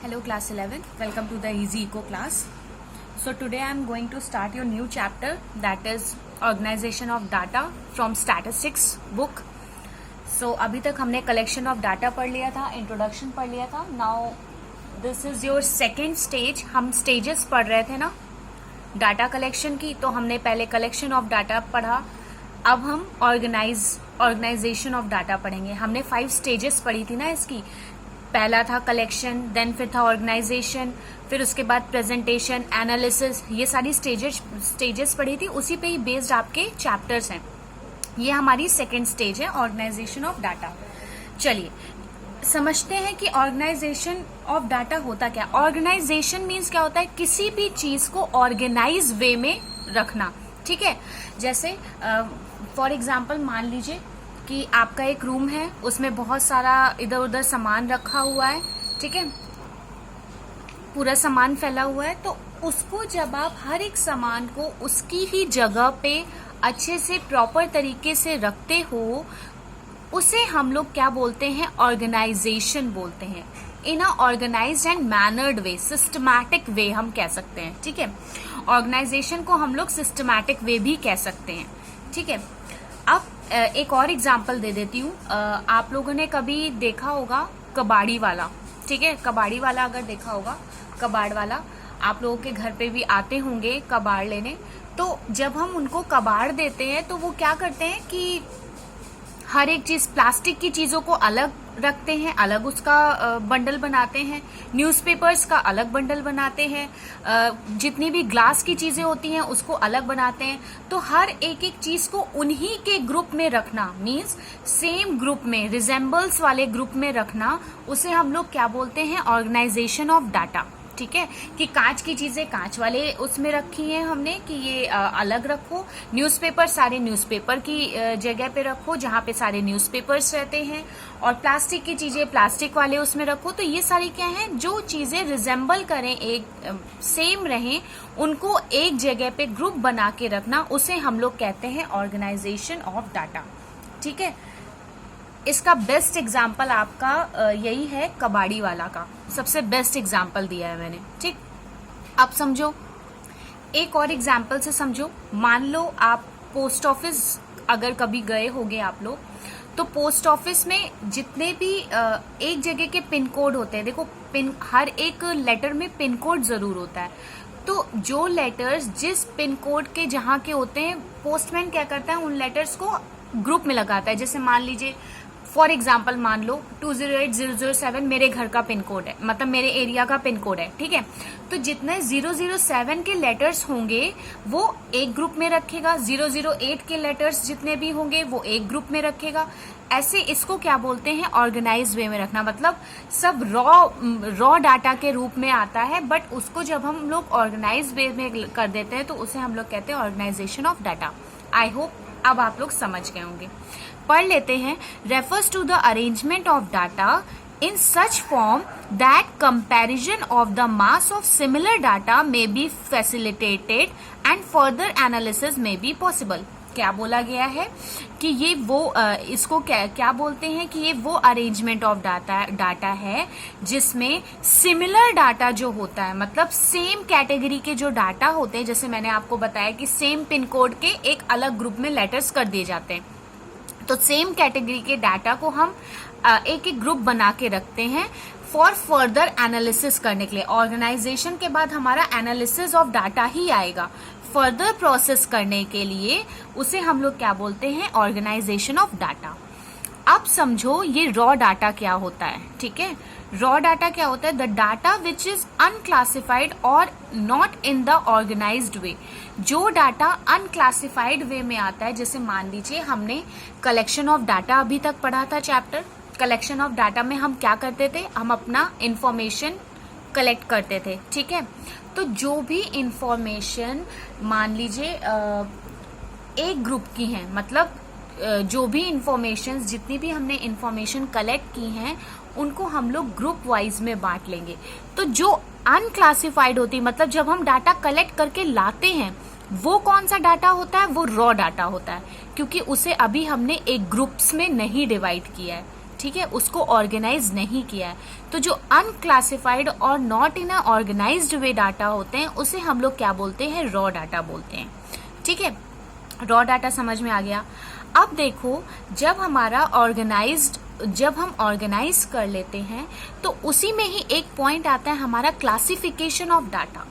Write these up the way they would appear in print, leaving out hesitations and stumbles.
Hello class 11, welcome to the Easy Eco class. So today I am going to start your new chapter, that is organization of data from statistics book. So अभी तक हमने collection of data पढ़ लिया था, introduction पढ़ लिया था. Now this is your second stage. हम stages पढ़ रहे थे ना डाटा कलेक्शन की, तो हमने पहले कलेक्शन ऑफ डाटा पढ़ा. अब हम ऑर्गेनाइजेशन ऑफ डाटा पढ़ेंगे. हमने 5 स्टेजेस पढ़ी थी ना इसकी. पहला था कलेक्शन, देन फिर था ऑर्गेनाइजेशन, फिर उसके बाद प्रेजेंटेशन, एनालिसिस. ये सारी स्टेजेस पढ़ी थी, उसी पे ही बेस्ड आपके चैप्टर्स हैं. ये हमारी सेकेंड स्टेज है, ऑर्गेनाइजेशन ऑफ डाटा. चलिए समझते हैं कि ऑर्गेनाइजेशन ऑफ डाटा होता क्या. ऑर्गेनाइजेशन मीन्स क्या होता है, किसी भी चीज को ऑर्गेनाइज वे में रखना. ठीक है, जैसे फॉर एग्जाम्पल मान लीजिए कि आपका एक रूम है, उसमें बहुत सारा इधर उधर सामान रखा हुआ है. ठीक है, पूरा सामान फैला हुआ है, तो उसको जब आप हर एक सामान को उसकी ही जगह पे अच्छे से प्रॉपर तरीके से रखते हो, उसे हम लोग क्या बोलते हैं, ऑर्गेनाइजेशन बोलते हैं. In a organized and mannered way, systematic way हम कह सकते हैं. ठीक है, ऑर्गेनाइजेशन को हम लोग सिस्टमैटिक वे भी कह सकते हैं. ठीक है, अब एक और एग्जाम्पल दे देती हूँ. आप लोगों ने कभी देखा होगा कबाड़ी वाला. ठीक है, कबाड़ी वाला अगर देखा होगा, कबाड़ वाला आप लोगों के घर पे भी आते होंगे कबाड़ लेने. तो जब हम उनको कबाड़ देते हैं तो वो क्या करते हैं कि हर एक चीज, प्लास्टिक की चीजों को अलग रखते हैं, अलग उसका बंडल बनाते हैं. न्यूज़पेपर्स का अलग बंडल बनाते हैं. जितनी भी ग्लास की चीजें होती हैं उसको अलग बनाते हैं. तो हर एक एक चीज को उन्हीं के ग्रुप में रखना, मीन्स सेम ग्रुप में, रिजेंबल्स वाले ग्रुप में रखना, उसे हम लोग क्या बोलते हैं, ऑर्गेनाइजेशन ऑफ डाटा. ठीक है, कि कांच की चीजें कांच वाले उसमें रखी हैं हमने कि ये अलग रखो. न्यूज़पेपर सारे न्यूज़पेपर की जगह पे रखो जहाँ पे सारे न्यूज़पेपर्स रहते हैं, और प्लास्टिक की चीजें प्लास्टिक वाले उसमें रखो. तो ये सारी क्या हैं, जो चीजें रिजेंबल करें, एक सेम रहें, उनको एक जगह पे ग्रुप बना के रखना, उसे हम लोग कहते हैं ऑर्गेनाइजेशन ऑफ डाटा. ठीक है, इसका बेस्ट एग्जाम्पल आपका यही है, कबाड़ी वाला का सबसे बेस्ट एग्जाम्पल दिया है मैंने. ठीक, अब समझो, एक और एग्जाम्पल से समझो. मान लो आप पोस्ट ऑफिस अगर कभी गए होगे आप लोग, तो पोस्ट ऑफिस में जितने भी एक जगह के पिन कोड होते हैं, देखो हर एक लेटर में पिन कोड जरूर होता है. तो जो लेटर्स जिस पिन कोड के जहाँ के होते हैं, पोस्टमैन क्या करता है, उन लेटर्स को ग्रुप में लगाता है. जैसे मान लीजिए फॉर एग्जाम्पल मान लो 208007 मेरे घर का पिन कोड है, मतलब मेरे एरिया का पिन कोड है. ठीक है, तो जितने 007 के लेटर्स होंगे वो एक ग्रुप में रखेगा, 008 के लेटर्स जितने भी होंगे वो एक ग्रुप में रखेगा. ऐसे इसको क्या बोलते हैं, ऑर्गेनाइज वे में रखना. मतलब सब रॉ डाटा के रूप में आता है, बट उसको जब हम लोग ऑर्गेनाइज वे में कर देते हैं तो उसे हम लोग कहते हैं organisation of data. I hope अब आप लोग समझ गए होंगे. पढ़ लेते हैं. Refers to the arrangement of data in such form that comparison of the mass of similar data may be facilitated and further analysis may be possible. क्या बोला गया है कि ये वो इसको क्या बोलते हैं कि ये वो अरेंजमेंट ऑफ डाटा है जिसमें सिमिलर डाटा जो होता है, मतलब सेम कैटेगरी के जो डाटा होते हैं, जैसे मैंने आपको बताया कि सेम पिन कोड के एक अलग ग्रुप में लेटर्स कर दिए जाते हैं, तो सेम कैटेगरी के डाटा को हम एक एक ग्रुप बना के रखते हैं फॉर फर्दर एनालिसिस करने के लिए. ऑर्गेनाइजेशन के बाद हमारा एनालिसिस ऑफ डाटा ही आएगा. फर्दर प्रोसेस करने के लिए उसे हम लोग क्या बोलते हैं, ऑर्गेनाइजेशन ऑफ डाटा. अब समझो ये रॉ डाटा क्या होता है. ठीक है, रॉ डाटा क्या होता है, the data which is unclassified और नॉट इन द ऑर्गेनाइज्ड वे. जो डाटा अनक्लासिफाइड वे में आता है, जैसे मान लीजिए हमने कलेक्शन ऑफ डाटा अभी तक पढ़ा था चैप्टर. कलेक्शन ऑफ डाटा में हम क्या करते थे, हम अपना इंफॉर्मेशन कलेक्ट करते थे. ठीक है, तो जो भी इंफॉर्मेशन मान लीजिए एक ग्रुप की है, मतलब जो भी इंफॉर्मेशन, जितनी भी हमने इंफॉर्मेशन कलेक्ट की हैं, उनको हम लोग ग्रुप वाइज में बांट लेंगे. तो जो अनक्लासिफाइड होती, मतलब जब हम डाटा कलेक्ट करके लाते हैं, वो कौन सा डाटा होता है, वो रॉ डाटा होता है, क्योंकि उसे अभी हमने एक ग्रुप्स में नहीं डिवाइड किया है. ठीक है, उसको ऑर्गेनाइज नहीं किया है। तो जो अनक्लासिफाइड और not in a organised way data होते हैं उसे हम लोग क्या बोलते हैं, रॉ डाटा बोलते हैं। ठीक है, रॉ डाटा समझ में आ गया। अब देखो, जब हम ऑर्गेनाइज कर लेते हैं तो उसी में ही एक पॉइंट आता है हमारा क्लासिफिकेशन ऑफ डाटा।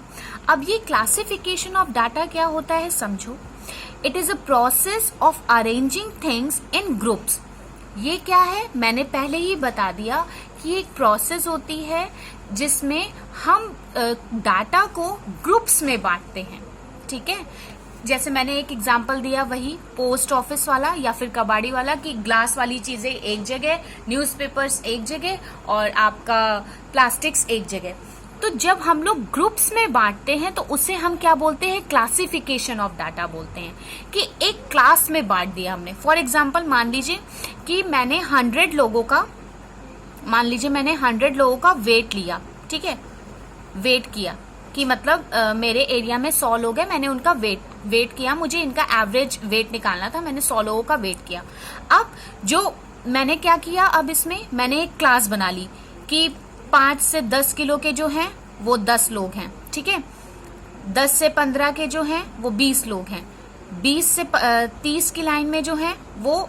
अब ये क्लासिफिकेशन ऑफ डाटा क्या होता है समझो। It is a process of arranging things in groups. ये क्या है, मैंने पहले ही बता दिया कि एक प्रोसेस होती है जिसमें हम डाटा को ग्रुप्स में बांटते हैं। ठीक है, जैसे मैंने एक एग्जांपल दिया वही पोस्ट ऑफिस वाला या फिर कबाड़ी वाला, कि ग्लास वाली चीजें एक जगह, न्यूज़पेपर्स एक जगह और आपका प्लास्टिक्स एक जगह। तो जब हम लोग ग्रुप्स में बांटते हैं तो उसे हम क्या बोलते हैं, क्लासिफिकेशन ऑफ डाटा बोलते हैं, कि एक क्लास में बांट दिया हमने। फॉर एग्जांपल मान लीजिए कि मैंने 100 लोगों का वेट लिया। ठीक है, वेट किया कि मतलब मेरे एरिया में 100 लोग हैं, मैंने उनका वेट किया, मुझे इनका एवरेज वेट निकालना था, मैंने 100 लोगों का वेट किया। अब जो मैंने क्या किया, अब इसमें मैंने एक क्लास बना ली कि 5 से 10 किलो के जो हैं वो 10 लोग हैं। ठीक है, 10 से 15 के जो हैं वो 20 लोग हैं, 20 से 30 की लाइन में जो हैं वो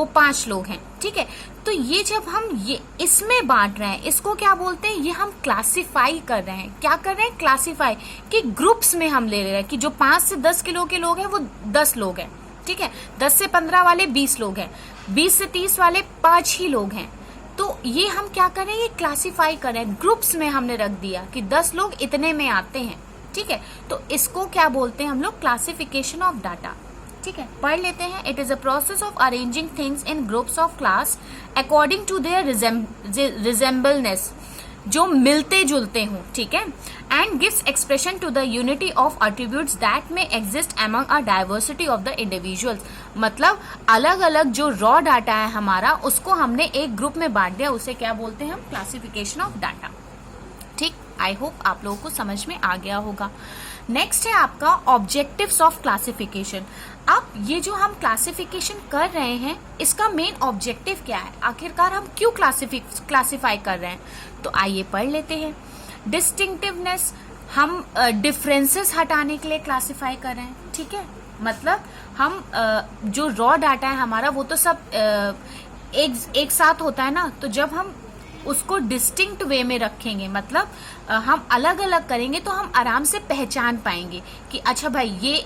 5 लोग हैं। ठीक है, तो ये जब हम ये इसमें बांट रहे हैं, इसको क्या बोलते हैं, ये हम क्लासिफाई कर रहे हैं। क्या कर रहे हैं, क्लासिफाई, कि ग्रुप्स में हम ले रहे हैं कि जो 5 से 10 किलो के लोग हैं वो 10 लोग हैं। ठीक है, 10 से 15 वाले 20 लोग हैं, 20 से 30 वाले 5 ही लोग हैं। तो ये हम क्या कर रहे हैं, ये क्लासिफाई कर रहे हैं, ग्रुप्स में हमने रख दिया कि 10 लोग इतने में आते हैं। ठीक है, तो इसको क्या बोलते हैं हम लोग, क्लासिफिकेशन ऑफ डाटा। ठीक है, पढ़ लेते हैं। It is a process of arranging things in groups of class according to their resemblance, जो मिलते जुलते हों। ठीक है, and gives expression to the unity of attributes that may exist among a diversity of the individuals. मतलब अलग अलग जो रॉ डाटा है हमारा, उसको हमने एक ग्रुप में बांट दिया, उसे क्या बोलते हैं हम, क्लासिफिकेशन ऑफ डाटा। ठीक, आई होप आप लोगों को समझ में आ गया होगा। नेक्स्ट है आपका ऑब्जेक्टिव्स ऑफ क्लासिफिकेशन। अब ये जो हम क्लासिफिकेशन कर रहे हैं, इसका मेन ऑब्जेक्टिव क्या है, आखिरकार हम क्यों क्लासिफाई कर रहे हैं, तो आइए पढ़ लेते हैं। डिस्टिंक्टिवनेस, हम डिफरेंसेस हटाने के लिए क्लासिफाई कर रहे हैं। ठीक है, मतलब हम जो रॉ डाटा है हमारा वो तो सब एक साथ होता है ना, तो जब हम उसको डिस्टिंक्ट वे में रखेंगे, मतलब हम अलग अलग करेंगे, तो हम आराम से पहचान पाएंगे कि अच्छा भाई ये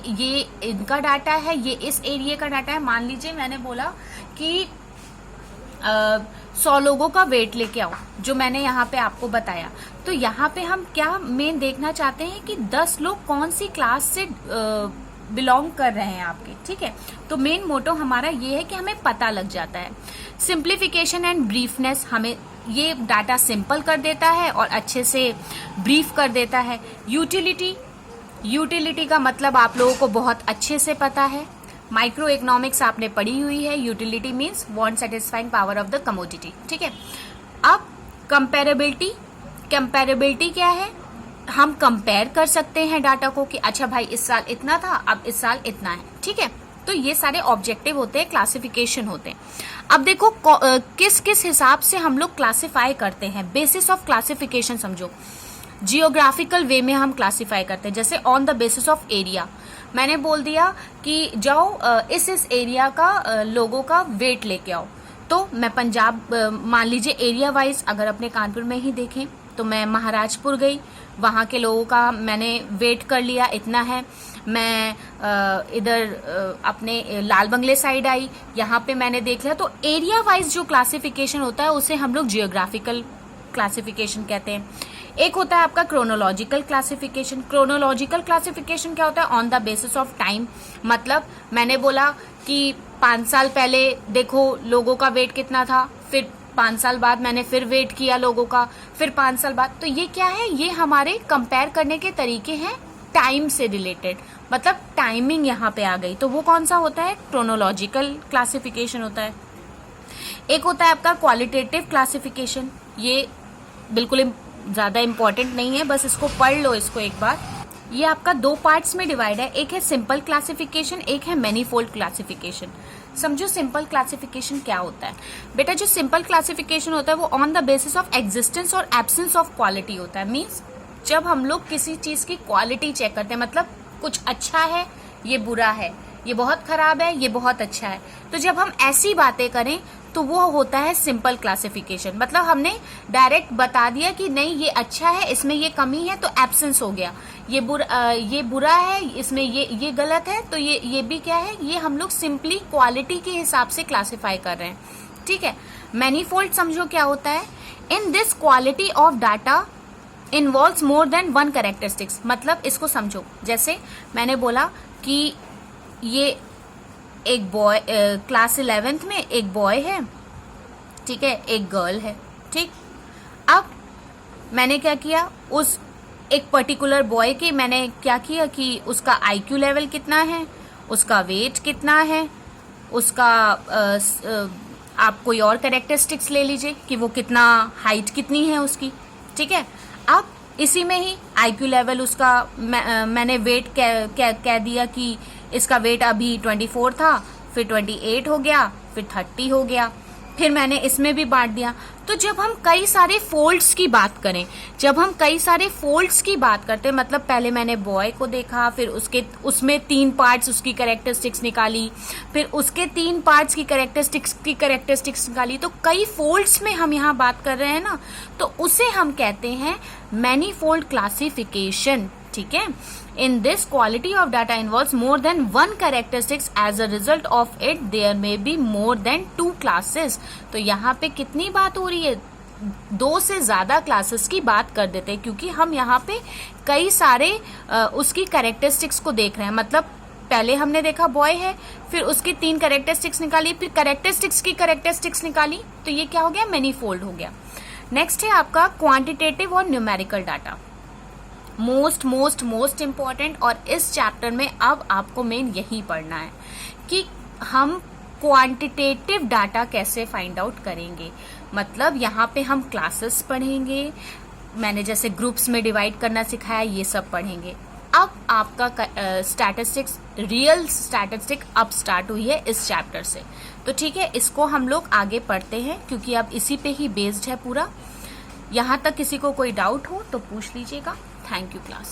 इनका डाटा है, ये इस एरिया का डाटा है। मान लीजिए मैंने बोला कि 100 लोगों का वेट लेके आओ, जो मैंने यहाँ पे आपको बताया। तो यहाँ पे हम क्या मेन देखना चाहते हैं कि 10 लोग कौन सी क्लास से बिलोंग कर रहे हैं आपके। ठीक है, तो मेन मोटो हमारा ये है कि हमें पता लग जाता है। सिंप्लीफिकेशन एंड ब्रीफनेस, हमें ये डाटा सिंपल कर देता है और अच्छे से ब्रीफ कर देता है। यूटिलिटी का मतलब आप लोगों को बहुत अच्छे से पता है, माइक्रो इकोनॉमिक्स आपने पढ़ी हुई है। Utility means want satisfying power of the commodity. ठीक है, अब कंपेरेबिलिटी क्या है, हम कंपेयर कर सकते हैं डाटा को कि अच्छा भाई इस साल इतना था, अब इस साल इतना है। ठीक है, तो ये सारे ऑब्जेक्टिव होते हैं, क्लासिफिकेशन होते हैं। अब देखो किस किस हिसाब से हम लोग क्लासिफाई करते हैं, बेसिस ऑफ क्लासिफिकेशन समझो। जियोग्राफिकल वे में हम क्लासिफाई करते हैं, जैसे on the basis of area. मैंने बोल दिया कि जाओ इस एरिया का लोगों का वेट लेके आओ, तो मैं पंजाब, मान लीजिए एरिया वाइज अगर अपने कानपुर में ही देखें तो मैं महाराजपुर गई, वहाँ के लोगों का मैंने वेट कर लिया, इतना है। मैं इधर अपने लाल बंगले साइड आई, यहाँ पे मैंने देख लिया। तो एरिया वाइज जो क्लासिफिकेशन होता है उसे हम लोग जियोग्राफिकल क्लासिफिकेशन कहते हैं। एक होता है आपका क्रोनोलॉजिकल क्लासिफिकेशन। क्रोनोलॉजिकल क्लासिफिकेशन क्या होता है, on the basis of time. मतलब मैंने बोला कि 5 साल पहले देखो लोगों का वेट कितना था, फिर 5 साल बाद मैंने फिर वेट किया लोगों का, फिर 5 साल बाद। तो ये क्या है, ये हमारे कंपेयर करने के तरीके हैं टाइम से रिलेटेड, मतलब टाइमिंग यहाँ पे आ गई, तो वो कौन सा होता है, क्रोनोलॉजिकल क्लासिफिकेशन होता है। एक होता है आपका क्वालिटेटिव क्लासिफिकेशन, ये बिल्कुल ज्यादा इंपॉर्टेंट नहीं है, बस इसको पढ़ लो इसको एक बार। ये आपका दो पार्ट्स में डिवाइड है, एक है सिंपल क्लासिफिकेशन, एक है मैनीफोल्ड क्लासिफिकेशन। समझो सिंपल क्लासिफिकेशन क्या होता है। बेटा जो सिंपल क्लासिफिकेशन होता है वो on the basis of existence और एब्सेंस ऑफ क्वालिटी होता है। मीन्स जब हम लोग किसी चीज की क्वालिटी चेक करते हैं, मतलब कुछ अच्छा है, ये बुरा है, ये बहुत खराब है, ये बहुत अच्छा है, तो जब हम ऐसी बातें करें तो वो होता है सिंपल क्लासिफिकेशन। मतलब हमने डायरेक्ट बता दिया कि नहीं ये अच्छा है, इसमें ये कमी है, तो एब्सेंस हो गया। ये बुरा है, इसमें ये गलत है, तो ये भी क्या है, ये हम लोग सिंपली क्वालिटी के हिसाब से क्लासिफाई कर रहे हैं। ठीक है। मैनीफोल्ड समझो क्या होता है। In this quality of data involves more than one characteristics. मतलब इसको समझो, जैसे मैंने बोला कि ये एक बॉय, क्लास 11th में एक बॉय है, ठीक है, एक गर्ल है। ठीक। अब मैंने क्या किया, उस एक पर्टिकुलर बॉय के मैंने क्या किया कि उसका आईक्यू लेवल कितना है, उसका वेट कितना है, उसका आप कोई और कैरेक्टरिस्टिक्स ले लीजिए कि वो कितना, हाइट कितनी है उसकी। ठीक है। अब इसी में ही आईक्यू लेवल उसका मैंने वेट कह दिया कि इसका वेट अभी 24 था, फिर 28 हो गया, फिर 30 हो गया, फिर मैंने इसमें भी बांट दिया। तो जब हम कई सारे फोल्ड्स की बात करें, जब हम कई सारे फोल्ड्स की बात करते हैं, मतलब पहले मैंने बॉय को देखा, फिर उसमें 3 पार्ट्स उसकी कैरेक्टरिस्टिक्स निकाली, फिर उसके 3 पार्ट्स की कैरेक्टरिस्टिक्स निकाली, तो कई फोल्ड्स में हम यहाँ बात कर रहे हैं ना, तो उसे हम कहते हैं मैनीफोल्ड क्लासिफिकेशन। ठीक है। In this quality of data involves more than one characteristics. As a result of it, there may be more than 2 classes. तो यहाँ पे कितनी बात हो रही है, 2 से ज्यादा क्लासेस की बात कर देते हैं, क्योंकि हम यहाँ पे कई सारे उसकी कैरेक्टरिस्टिक्स को देख रहे हैं। मतलब पहले हमने देखा बॉय है, फिर उसकी 3 कैरेक्टरिस्टिक्स निकाली, फिर कैरेक्टरिस्टिक्स की कैरेक्टरिस्टिक्स निकाली, तो ये क्या हो गया, मैनीफोल्ड हो गया। नेक्स्ट है आपका क्वांटिटेटिव और न्यूमेरिकल डाटा। Most important. और इस चैप्टर में अब आपको मेन यही पढ़ना है कि हम क्वांटिटेटिव डाटा कैसे फाइंड आउट करेंगे। मतलब यहाँ पे हम क्लासेस पढ़ेंगे, मैंने जैसे ग्रुप्स में डिवाइड करना सिखाया, ये सब पढ़ेंगे। अब आपका स्टैटिस्टिक्स, रियल स्टैटिस्टिक अब स्टार्ट हुई है इस चैप्टर से। तो ठीक है, इसको हम लोग आगे पढ़ते हैं, क्योंकि अब इसी पे ही बेस्ड है पूरा। यहाँ तक किसी को कोई डाउट हो तो पूछ लीजिएगा। Thank you, class.